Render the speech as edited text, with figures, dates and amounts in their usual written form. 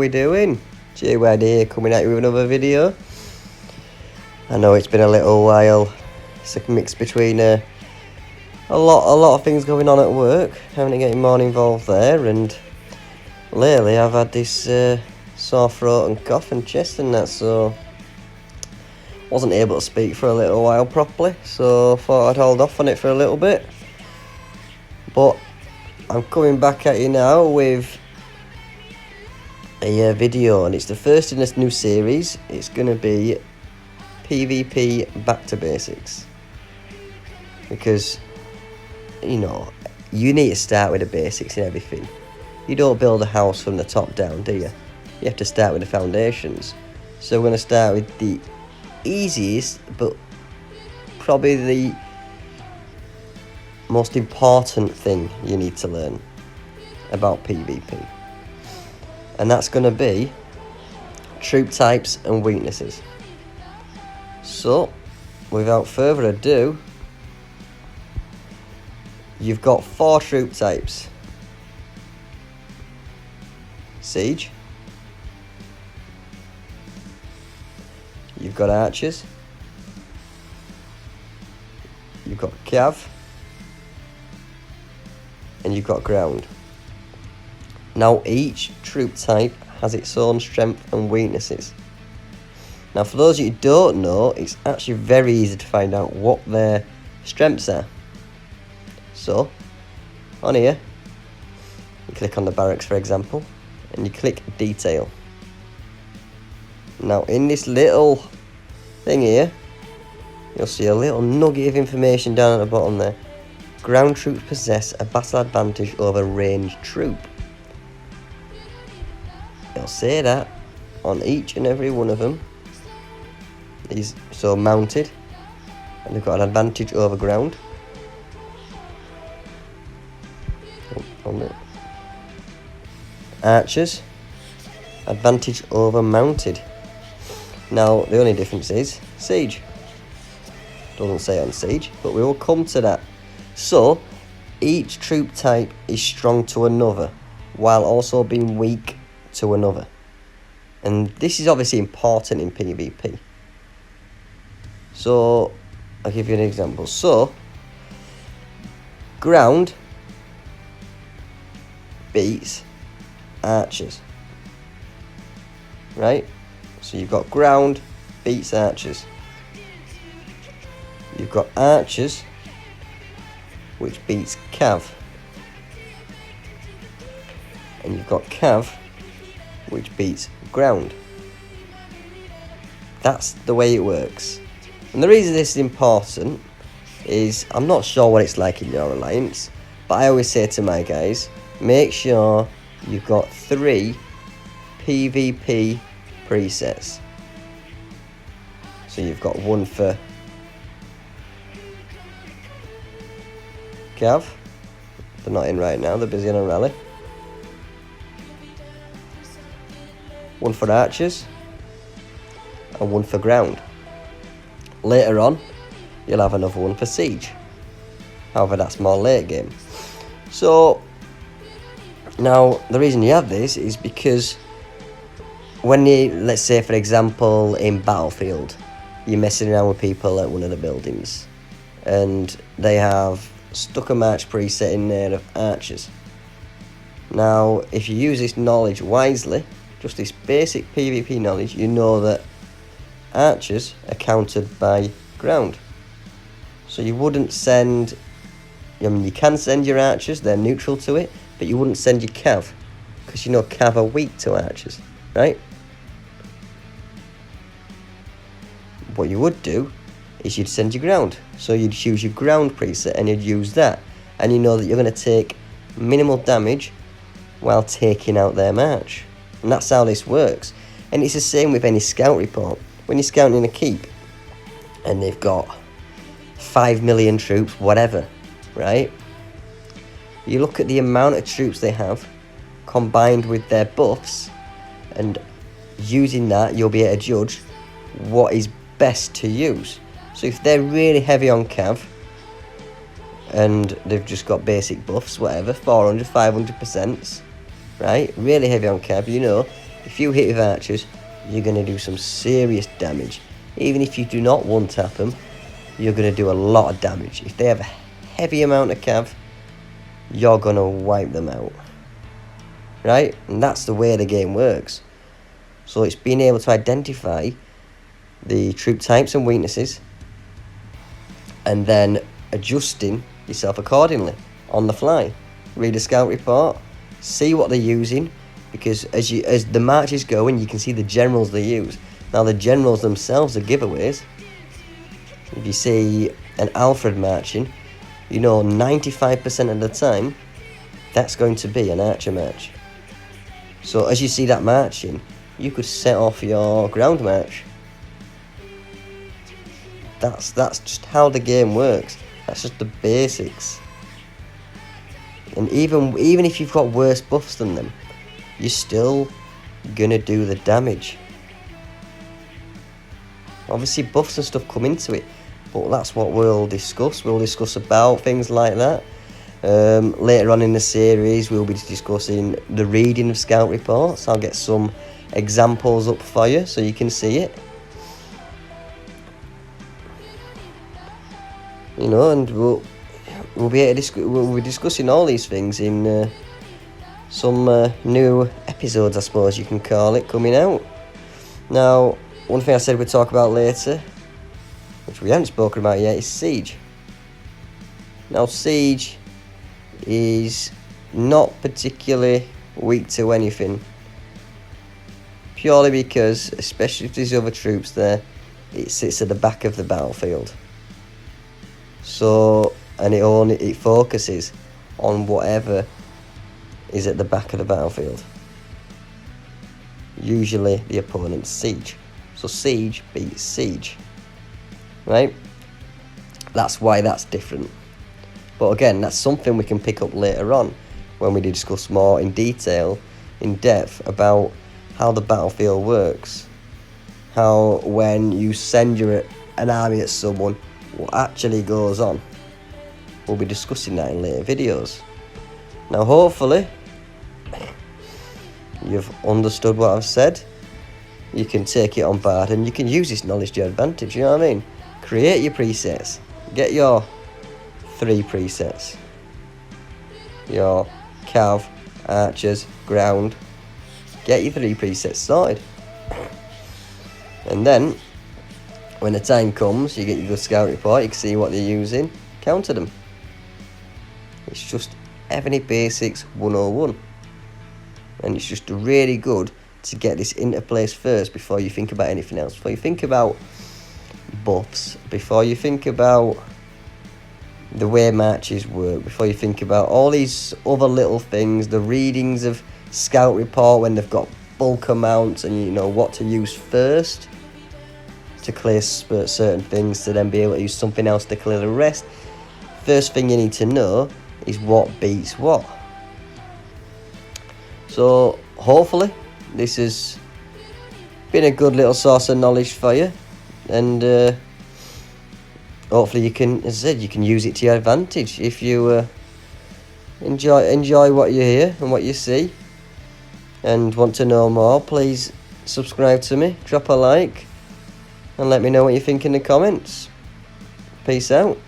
we doing? JWad here, coming at you with another video. I know it's been a little while. It's a mix between a lot of things going on at work, having to get more involved there, and lately I've had this sore throat and cough and chest and that, so wasn't able to speak for a little while properly, so thought I'd hold off on it for a little bit. But I'm coming back at you now with a video, and it's the first in this new series. It's going to be PvP back to basics, because you know you need to start with the basics in everything. You don't build a house from the top down, do you? You have to start with the foundations. So we're going to start with the easiest but probably the most important thing you need to learn about PvP, and that's going to be troop types and weaknesses. So without further ado, you've got 4 troop types: siege, you've got archers, you've got cav, and you've got ground. Now each troop type has its own strength and weaknesses. Now for those of you who don't know, it's actually very easy to find out what their strengths are. So on here, you click on the barracks for example, and you click detail. Now in this little thing here, you'll see a little nugget of information down at the bottom there. Ground troops possess a battle advantage over ranged troop. It'll say that on each and every one of them. These so mounted, and they've got an advantage over ground. Archers, advantage over mounted. Now the only difference is siege. Doesn't say on siege, but we will come to that. So each troop type is strong to another, while also being weak to another. And this is obviously important in PvP. So I'll give you an example. So ground beats archers, right? So you've got ground beats archers. You've got archers which beats cav, and you've got cav which beats ground. That's the way it works. And the reason this is important is I'm not sure what it's like in your alliance, but I always say to my guys, make sure you've got 3 PvP presets. So you've got one for cav, they're not in right now, they're busy on a rally. One for archers, and one for ground. Later on, you'll have another one for siege. However, that's more late game. So now the reason you have this is because when you, let's say for example in Battlefield, you're messing around with people at one of the buildings, and they have stuck a march preset in there of archers. Now if you use this knowledge wisely, just this basic PvP knowledge, you know that archers are countered by ground. So you wouldn't send, I mean you can send your archers, they're neutral to it, but you wouldn't send your cav, because you know cav are weak to archers, right? What you would do is you'd send your ground. So you'd choose your ground preset and you'd use that, and you know that you're going to take minimal damage while taking out their march. And that's how this works. And it's the same with any scout report. When you're scouting a keep and they've got 5 million troops, whatever, right? You look at the amount of troops they have combined with their buffs, and using that you'll be able to judge what is best to use. So if they're really heavy on cav and they've just got basic buffs, whatever, 400, 500%, right? Really heavy on cav, you know, If you hit with archers, you're going to do some serious damage. Even if you do not one-tap them, you're going to do a lot of damage. If they have a heavy amount of cav, you're going to wipe them out. Right? And that's the way the game works. So it's being able to identify the troop types and weaknesses, and then adjusting yourself accordingly on the fly. Read a scout report, see what they're using, because as the marches go and you can see the generals they use. Now the generals themselves are giveaways. If you see an Alfred marching, you know 95% of the time that's going to be an archer march. So as you see that marching, you could set off your ground march. That's just how the game works. That's just the basics. And even if you've got worse buffs than them, you're still gonna do the damage. Obviously buffs and stuff come into it, but that's what we'll discuss. We'll discuss about things like that. Later on in the series we'll be discussing the reading of scout reports. I'll get some examples up for you so you can see it. You know, and we'll be able to we'll be discussing all these things in some new episodes, I suppose you can call it, coming out. Now, one thing I said we'd talk about later, which we haven't spoken about yet, is Siege. Now, Siege is not particularly weak to anything, purely because, especially if there's other troops there, it sits at the back of the battlefield. So, and it focuses on whatever is at the back of the battlefield. Usually the opponent's siege. So siege beats siege. Right? That's why that's different. But again, that's something we can pick up later on when we discuss more in detail, in depth, about how the battlefield works. How when you send an army at someone, what actually goes on. We'll be discussing that in later videos. Now hopefully you've understood what I've said. You can take it on board and you can use this knowledge to your advantage, you know what I mean? Create your presets. Get your 3 presets. Your cav, archers, ground. Get your 3 presets sorted. And then when the time comes, you get your good scout report, you can see what they're using, counter them. It's just Evony Basics 101. And it's just really good to get this into place first before you think about anything else. Before you think about buffs, before you think about the way matches work, before you think about all these other little things, the readings of scout report when they've got bulk amounts and you know what to use first to clear certain things, to then be able to use something else to clear the rest. First thing you need to know is what beats what. So hopefully this has been a good little source of knowledge for you, and hopefully you can, as I said, you can use it to your advantage. If you enjoy what you hear and what you see and want to know more, please subscribe to me, drop a like, and let me know what you think in the comments. Peace out.